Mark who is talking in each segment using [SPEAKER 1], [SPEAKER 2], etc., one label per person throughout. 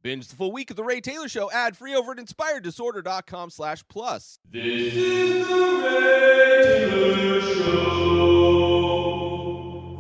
[SPEAKER 1] Binge the full week of The Ray Taylor Show ad-free over at inspireddisorder.com/plus.
[SPEAKER 2] This is The Ray Taylor Show.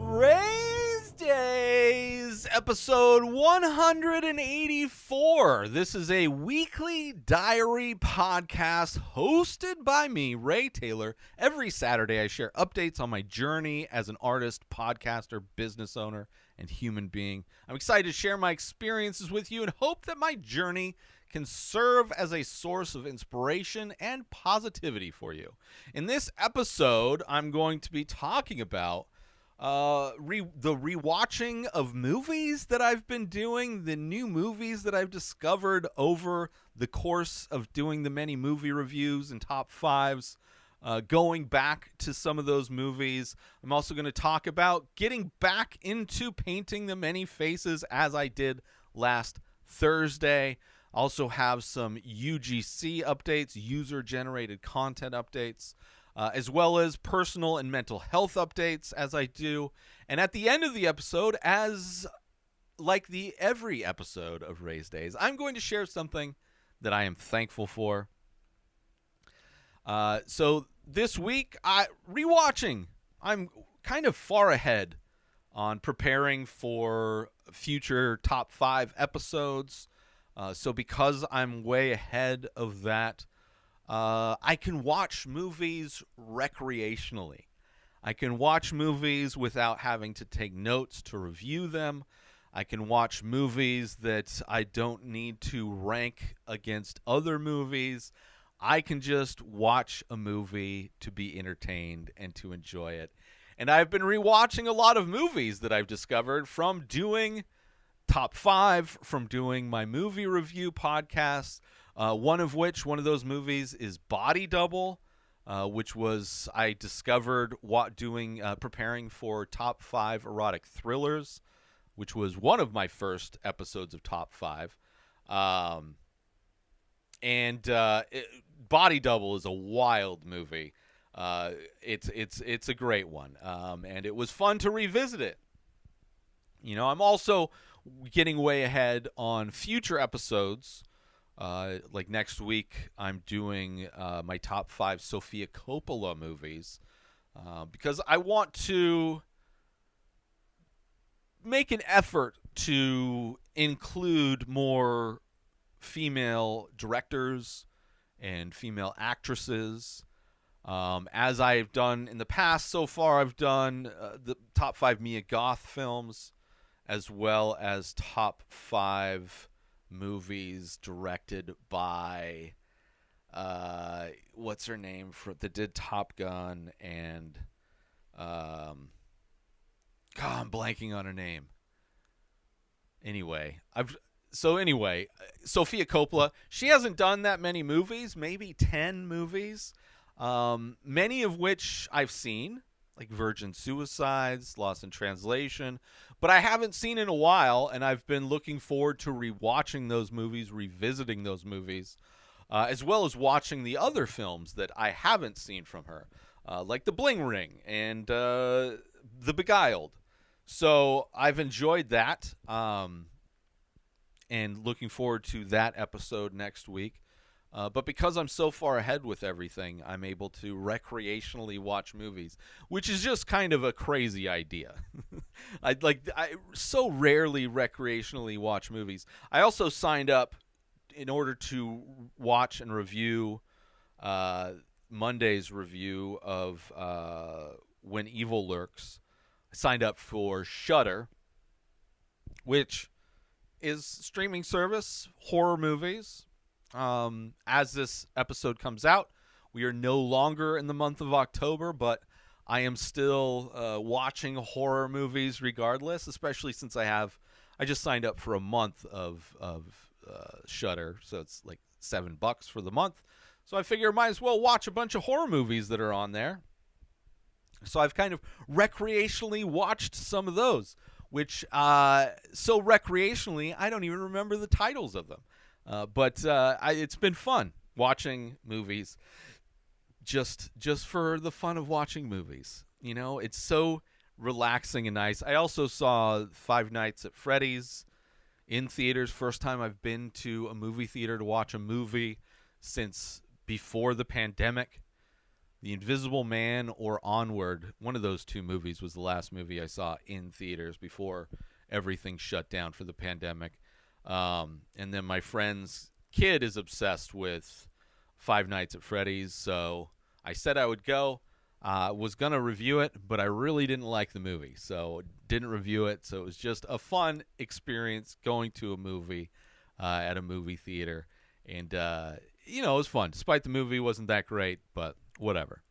[SPEAKER 1] Rayz Dayz, episode 184. This is a weekly diary podcast hosted by me, Ray Taylor. Every Saturday, I share updates on my journey as an artist, podcaster, business owner, and human being. I'm excited to share my experiences with you and hope that my journey can serve as a source of inspiration and positivity for you. In this episode, I'm going to be talking about the rewatching of movies that I've been doing, the new movies that I've discovered over the course of doing the many movie reviews and top fives. Going back to some of those movies. I'm also going to talk about getting back into painting the many faces as I did last Thursday. Also have some UGC updates, user-generated content updates, as well as personal and mental health updates as I do. And at the end of the episode, as like every episode of Rayz Dayz, I'm going to share something that I am thankful for. So this week, rewatching. I'm kind of far ahead on preparing for future top 5 episodes. So because I'm way ahead of that, I can watch movies recreationally. I can watch movies without having to take notes to review them. I can watch movies that I don't need to rank against other movies. I can just watch a movie to be entertained and to enjoy it. And I've been rewatching a lot of movies that I've discovered from doing top 5, from doing my movie review podcasts. One of those movies is Body Double, which was I discovered preparing for top 5 erotic thrillers, which was one of my first episodes of top 5. Body Double is a wild movie. It's a great one, and it was fun to revisit it. You know, I'm also getting way ahead on future episodes. Like next week, I'm doing my top 5 Sofia Coppola movies because I want to make an effort to include more female directors and female actresses. As I've done in the past, so far I've done the top 5 Mia Goth films, as well as top 5 movies directed by what's her name that did Top Gun and God, I'm blanking on her name. Anyway, Sofia Coppola, she hasn't done that many movies, maybe 10 movies, many of which I've seen, like Virgin Suicides, Lost in Translation, but I haven't seen in a while, and I've been looking forward to rewatching those movies, revisiting those movies, as well as watching the other films that I haven't seen from her, like The Bling Ring and The Beguiled. So I've enjoyed that, and looking forward to that episode next week. But because I'm so far ahead with everything, I'm able to recreationally watch movies, which is just kind of a crazy idea. I so rarely recreationally watch movies. I also signed up in order to watch and review Monday's review of When Evil Lurks. I signed up for Shudder, which is streaming service, horror movies. As this episode comes out, we are no longer in the month of October, but I am still watching horror movies regardless, especially since I just signed up for a month of Shudder, so it's like $7 for the month. So I figure I might as well watch a bunch of horror movies that are on there. So I've kind of recreationally watched some of those, which so recreationally I don't even remember the titles of them. But it's been fun watching movies just for the fun of watching movies. You know, it's so relaxing and nice. I also saw Five Nights at Freddy's in theaters. First time I've been to a movie theater to watch a movie since before the pandemic. The Invisible Man or Onward, one of those two movies was the last movie I saw in theaters before everything shut down for the pandemic. And then my friend's kid is obsessed with Five Nights at Freddy's, so I said I would go. Was going to review it, but I really didn't like the movie, so didn't review it. So it was just a fun experience going to a movie at a movie theater. And, it was fun. Despite the movie wasn't that great, but whatever.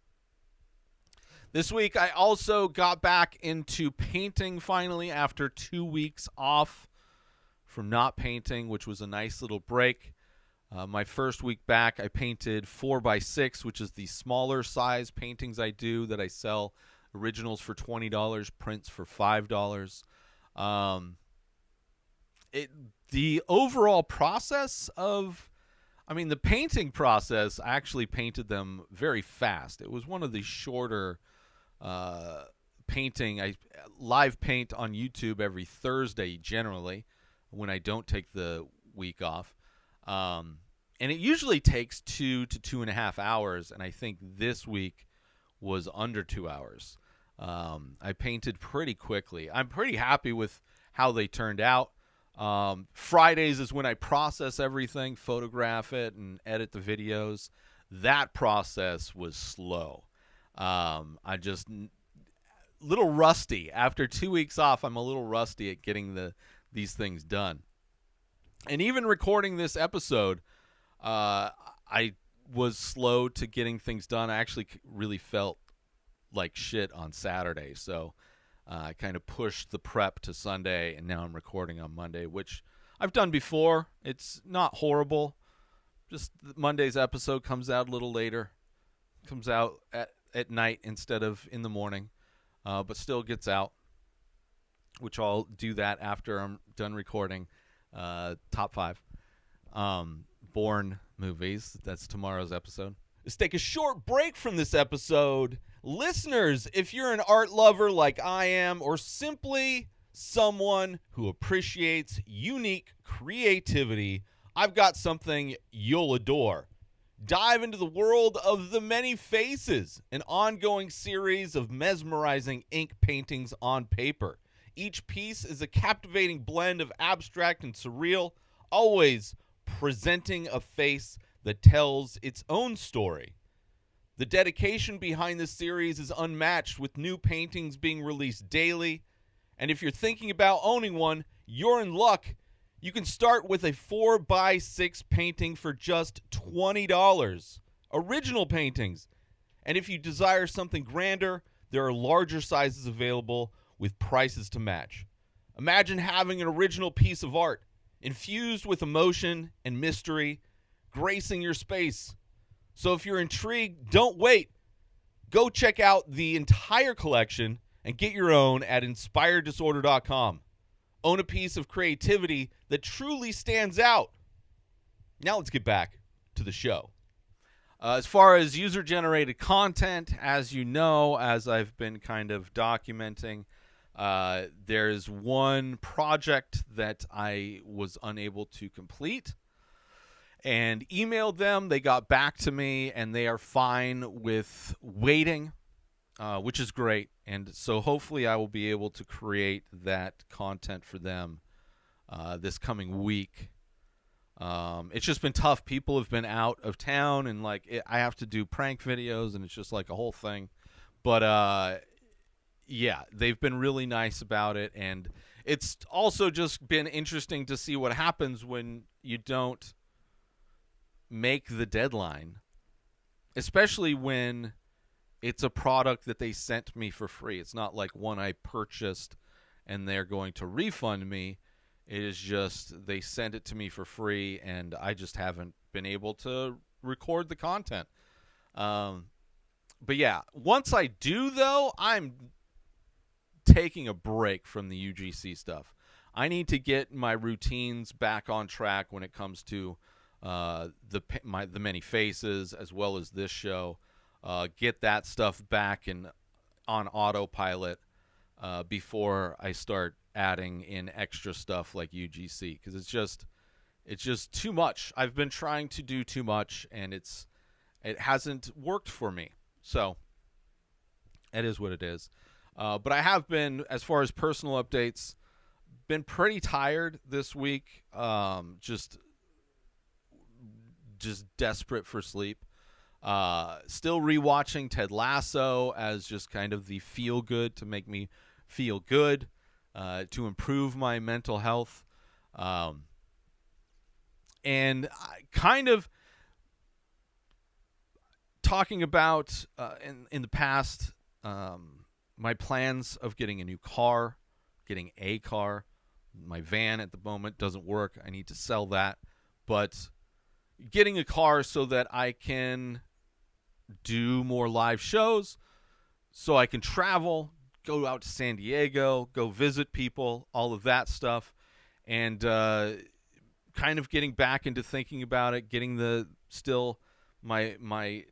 [SPEAKER 1] This week, I also got back into painting finally after 2 weeks off from not painting, which was a nice little break. My first week back, I painted 4x6, which is the smaller size paintings I do that I sell. Originals for $20, prints for $5. The overall process of, the painting process, I actually painted them very fast. It was one of the shorter painting. I live paint on YouTube every Thursday generally when I don't take the week off. And it usually takes 2 to 2.5 hours, and I think this week was under 2 hours. I painted pretty quickly. I'm pretty happy with how they turned out. Fridays is when I process everything, photograph it, and edit the videos. That process was slow. I just little rusty. After 2 weeks off, I'm a little rusty at getting these things done. And even recording this episode, I was slow to getting things done. I actually really felt like shit on Saturday, so I kind of pushed the prep to Sunday, and now I'm recording on Monday, which I've done before. It's not horrible. Just Monday's episode comes out a little later. Comes out at night instead of in the morning, but still gets out, which I'll do that after I'm done recording. Top 5 Bourne movies. That's tomorrow's episode. Let's take a short break from this episode. Listeners, if you're an art lover like I am, or simply someone who appreciates unique creativity, I've got something you'll adore. Dive into the world of The Many Faces, an ongoing series of mesmerizing ink paintings on paper. Each piece is a captivating blend of abstract and surreal, always presenting a face that tells its own story. The dedication behind this series is unmatched, with new paintings being released daily. And if you're thinking about owning one, you're in luck. You can start with a 4x6 painting for just $20. Original paintings. And if you desire something grander, there are larger sizes available with prices to match. Imagine having an original piece of art, infused with emotion and mystery, gracing your space. So if you're intrigued, don't wait. Go check out the entire collection and get your own at inspireddisorder.com. Own a piece of creativity that truly stands out. Now let's get back to the show. As far as user-generated content, as you know, as I've been kind of documenting, there's one project that I was unable to complete and emailed them. They got back to me, and they are fine with waiting, which is great. And so hopefully I will be able to create that content for them this coming week. It's just been tough. People have been out of town, and I have to do prank videos, and it's just like a whole thing. But yeah, they've been really nice about it, and it's also just been interesting to see what happens when you don't make the deadline, especially when it's a product that they sent me for free. It's not like one I purchased and they're going to refund me. It is just they sent it to me for free, and I just haven't been able to record the content. But yeah, once I do, though, I'm taking a break from the UGC stuff. I need to get my routines back on track when it comes to the Many Faces, as well as this show. Get that stuff back and on autopilot before I start adding in extra stuff like UGC, because it's just too much. I've been trying to do too much, and it hasn't worked for me. So it is what it is. But I have been, as far as personal updates, been pretty tired this week. Just desperate for sleep. Still rewatching Ted Lasso as just kind of the feel good to make me feel good, to improve my mental health. And kind of talking about in the past, my plans of getting a new car, getting a car. My van at the moment doesn't work. I need to sell that. But getting a car so that I can do more live shows, so I can travel, go out to San Diego, go visit people, all of that stuff. And kind of getting back into thinking about it, my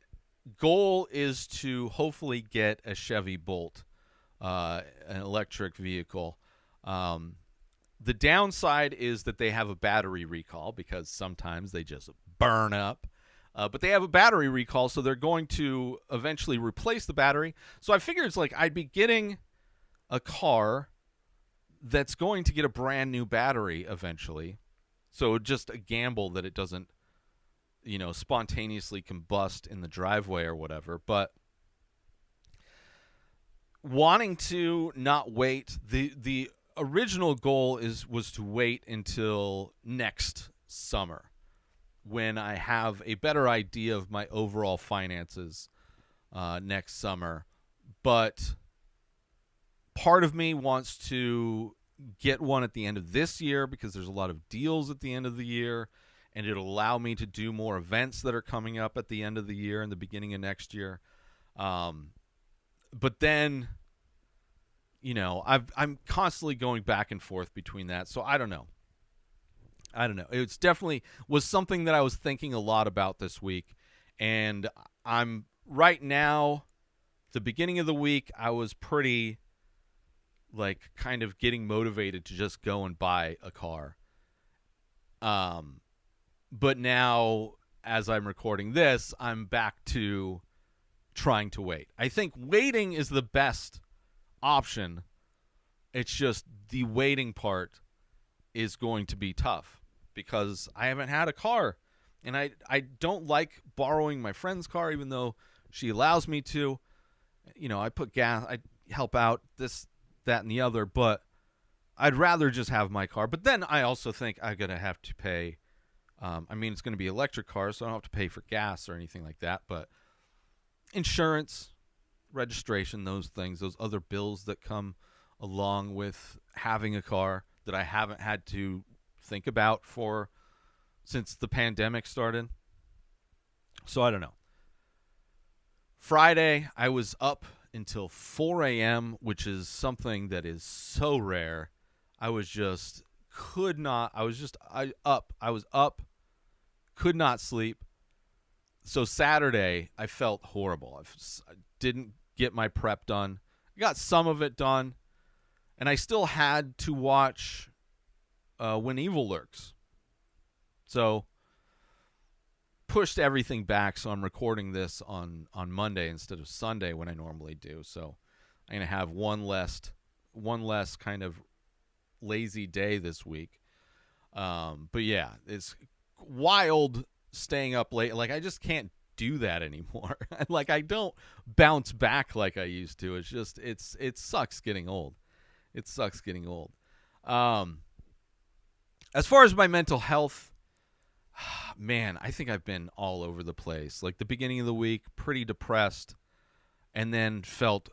[SPEAKER 1] goal is to hopefully get a Chevy Bolt, an electric vehicle. The downside is that they have a battery recall, because sometimes they just burn up. But they have a battery recall, so they're going to eventually replace the battery. So I figured it's like I'd be getting a car that's going to get a brand new battery eventually. So just a gamble that it doesn't, spontaneously combust in the driveway or whatever. But wanting to not wait, the original goal was to wait until next summer, when I have a better idea of my overall finances next summer. But part of me wants to get one at the end of this year, because there's a lot of deals at the end of the year, and it'll allow me to do more events that are coming up at the end of the year and the beginning of next year. But then, I'm constantly going back and forth between that. So I don't know. It's definitely was something that I was thinking a lot about this week. And I'm right now, the beginning of the week, I was pretty kind of getting motivated to just go and buy a car. But now, as I'm recording this, I'm back to trying to wait. I think waiting is the best option. It's just the waiting part is going to be tough, because I haven't had a car, and I don't like borrowing my friend's car, even though she allows me to. I put gas, I help out, this, that, and the other, but I'd rather just have my car. But then I also think I'm going to have to pay, it's going to be electric cars, so I don't have to pay for gas or anything like that, but insurance, registration, those things, those other bills that come along with having a car that I haven't had to think about since the pandemic started. So I don't know. Friday, I was up until 4 a.m., which is something that is so rare. I was up, could not sleep. So Saturday, I felt horrible. I didn't get my prep done. I got some of it done, and I still had to watch When Evil Lurks. So pushed everything back, so I'm recording this on Monday instead of Sunday when I normally do. So I'm going to have one less kind of lazy day this week. But yeah, it's wild staying up late. I just can't do that anymore. I don't bounce back like I used to. It's just it sucks getting old. It sucks getting old. As far as my mental health, man, I think I've been all over the place. The beginning of the week, pretty depressed, and then felt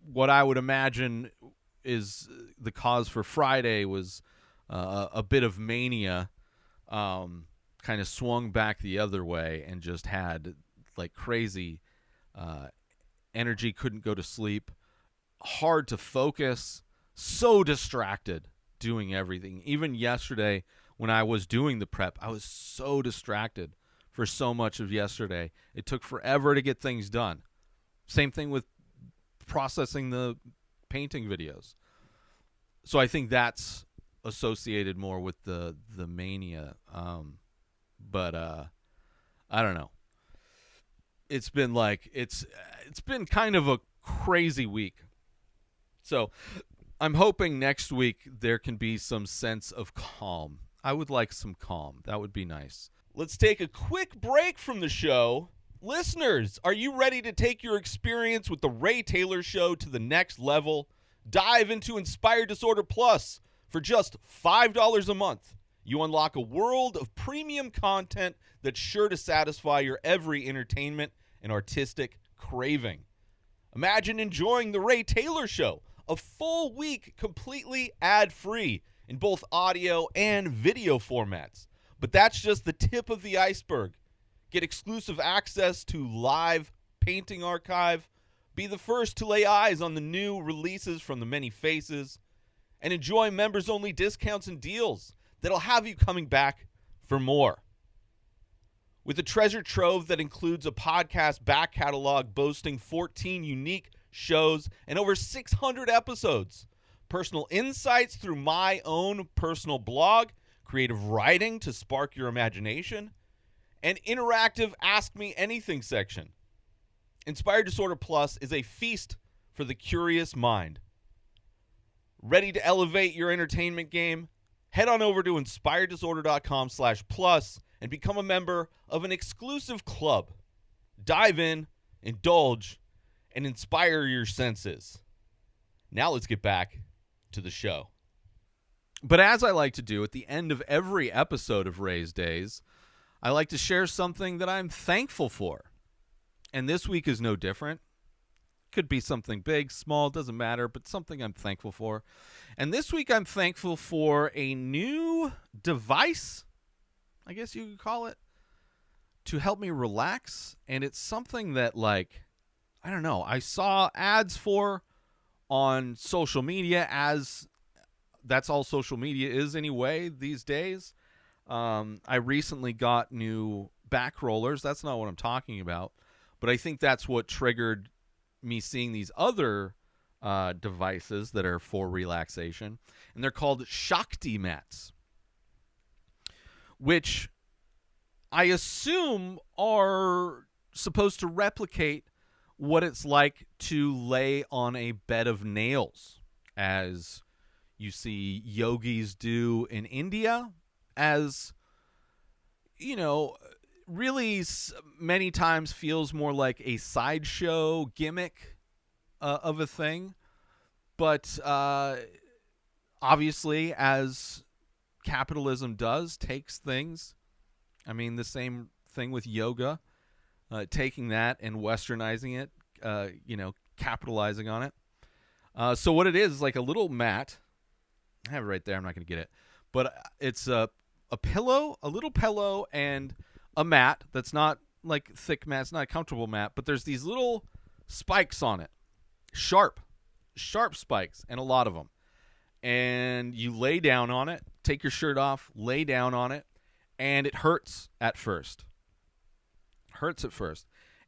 [SPEAKER 1] what I would imagine is the cause for Friday was a bit of mania. Kind of swung back the other way and just had crazy energy, couldn't go to sleep, hard to focus, so distracted doing everything. Even yesterday when I was doing the prep, I was so distracted for so much of yesterday. It took forever to get things done. Same thing with processing the painting videos. So I think that's associated more with the mania. But I don't know. It's been it's been kind of a crazy week. So I'm hoping next week there can be some sense of calm. I would like some calm. That would be nice. Let's take a quick break from the show. Listeners, are you ready to take your experience with the Ray Taylor Show to the next level? Dive into Inspired Disorder Plus for just $5 a month. You unlock a world of premium content that's sure to satisfy your every entertainment and artistic craving. Imagine enjoying the Ray Taylor Show, a full week completely ad-free in both audio and video formats. But that's just the tip of the iceberg. Get exclusive access to live painting archive, be the first to lay eyes on the new releases from the many faces, and enjoy members-only discounts and deals that'll have you coming back for more. With a treasure trove that includes a podcast back catalog boasting 14 unique shows and over 600 episodes, personal insights through my own personal blog, creative writing to spark your imagination, and interactive Ask Me Anything section. Inspired Disorder Plus is a feast for the curious mind. Ready to elevate your entertainment game? Head on over to inspireddisorder.com/plus and become a member of an exclusive club. Dive in, indulge, and inspire your senses. Now let's get back to the show. But as I like to do at the end of every episode of Rayz Dayz, I like to share something that I'm thankful for. And this week is no different. Could be something big, small, doesn't matter, but something I'm thankful for. And this week I'm thankful for a new device, I guess you could call it, to help me relax. And it's something that, like, I don't know, I saw ads for on social media, as that's all social media is anyway these days. I recently got new back rollers. That's not what I'm talking about. But I think that's what triggered me seeing these other devices that are for relaxation. And they're called Shakti mats, which I assume are supposed to replicate what it's like to lay on a bed of nails, as you see yogis do in India, as, you know, really many times feels more like a sideshow gimmick of a thing. But obviously, as capitalism does, takes things. I mean, the same thing with yoga, taking that and westernizing it, capitalizing on it. So what it is like a little mat. I have it right there. I'm not going to get it. But it's a pillow, a little pillow, and a mat that's not like thick mat. It's not a comfortable mat, but there's these little spikes on it. Sharp spikes, and a lot of them. And you lay down on it, take your shirt off, lay down on it, and it hurts at first.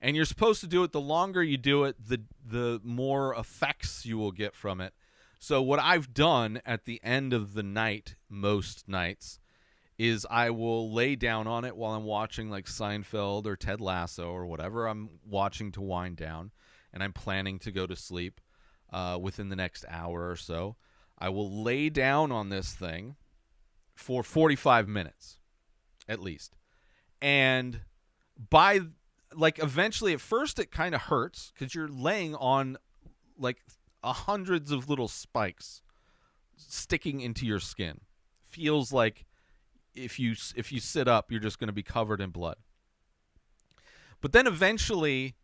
[SPEAKER 1] And you're supposed to do it, the longer you do it, the more effects you will get from it. So what I've done at the end of the night, most nights, is I will lay down on it while I'm watching like Seinfeld or Ted Lasso or whatever I'm watching to wind down, and I'm planning to go to sleep within the next hour or so. I will lay down on this thing for 45 minutes, at least. And by, like, eventually, at first it kind of hurts because you're laying on, like, hundreds of little spikes sticking into your skin. Feels like if you sit up, you're just going to be covered in blood. But then eventually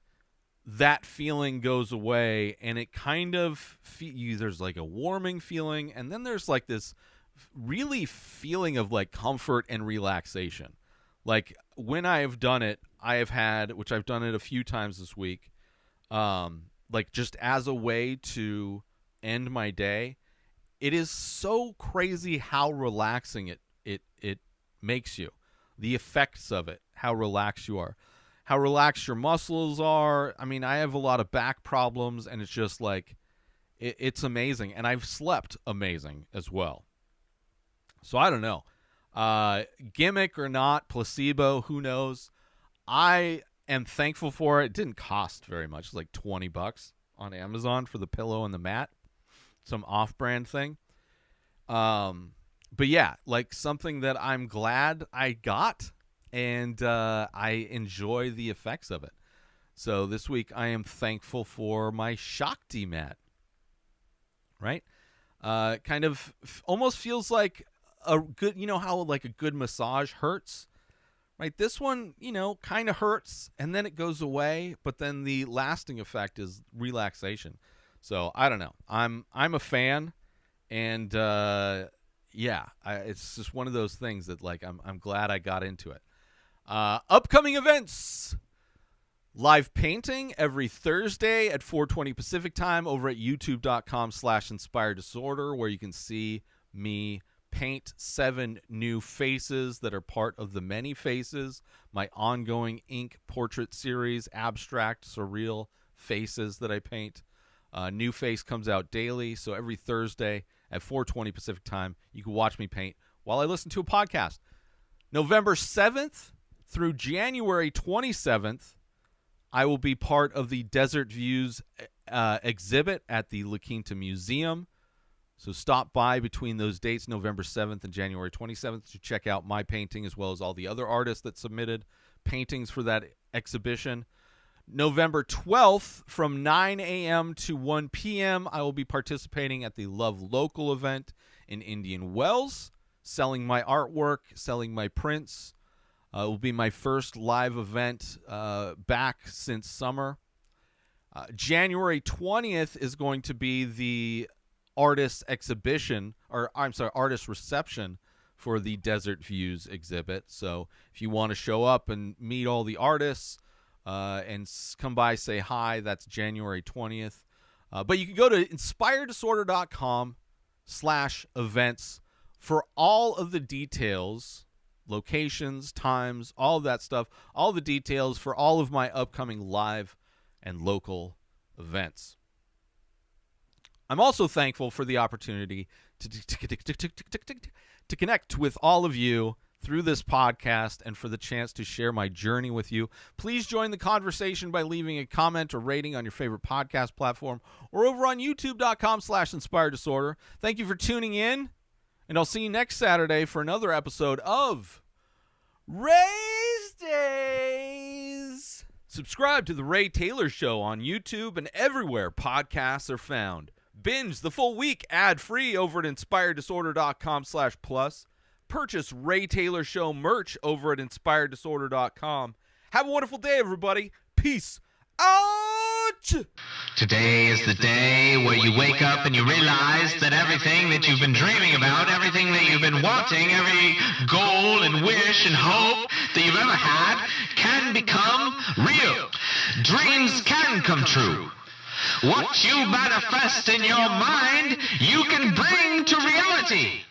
[SPEAKER 1] that feeling goes away, and it kind of there's like a warming feeling, and then there's like this really feeling of like comfort and relaxation. Like when I have done it, I have had, which I've done it a few times this week, like just as a way to end my day. It is so crazy how relaxing it makes you. The effects of it, how relaxed you are, how relaxed your muscles are. I mean, I have a lot of back problems, and it's just like It's amazing, and I've slept amazing as well. So I don't know. Gimmick or not, placebo, who knows? I am thankful for it. It didn't cost very much. It's like $20 on Amazon for the pillow and the mat. Some off-brand thing. But yeah, like something that I'm glad I got, and I enjoy the effects of it. So this week I am thankful for my Shakti mat. Right? Kind of almost feels like a good, you know how like a good massage hurts? Right? This one, kind of hurts and then it goes away, but then the lasting effect is relaxation. So I don't know. I'm a fan, and it's just one of those things that like I'm glad I got into it. Upcoming events. Live painting every Thursday at 4:20 Pacific time over at youtube.com/inspireddisorder, where you can see me paint 7 new faces that are part of the Many Faces, my ongoing ink portrait series, abstract, surreal faces that I paint. New face comes out daily, so every Thursday at 4:20 Pacific time, you can watch me paint while I listen to a podcast. November 7th through January 27th, I will be part of the Desert Views exhibit at the La Quinta Museum. So stop by between those dates, November 7th and January 27th, to check out my painting as well as all the other artists that submitted paintings for that exhibition. November 12th from 9 a.m. to 1 p.m., I will be participating at the Love Local event in Indian Wells, selling my artwork, selling my prints. It will be my first live event back since summer. January 20th is going to be the artist reception for the Desert Views exhibit. So if you want to show up and meet all the artists and come by, say hi, that's January 20th. But you can go to inspireddisorder.com/events for all of the details, locations, times, all of that stuff, all the details for all of my upcoming live and local events. I'm also thankful for the opportunity to connect with all of you through this podcast and for the chance to share my journey with you. Please join the conversation by leaving a comment or rating on your favorite podcast platform or over on youtube.com/inspireddisorder. Thank you for tuning in. And I'll see you next Saturday for another episode of Rayz Dayz. Subscribe to The Ray Taylor Show on YouTube and everywhere podcasts are found. Binge the full week ad-free over at inspireddisorder.com/plus. Purchase Ray Taylor Show merch over at inspireddisorder.com. Have a wonderful day, everybody. Peace out!
[SPEAKER 3] Today is the day where you wake up and you realize that everything that you've been dreaming about, everything that you've been wanting, every goal and wish and hope that you've ever had can become real. Dreams can come true. What you manifest in your mind, you can bring to reality.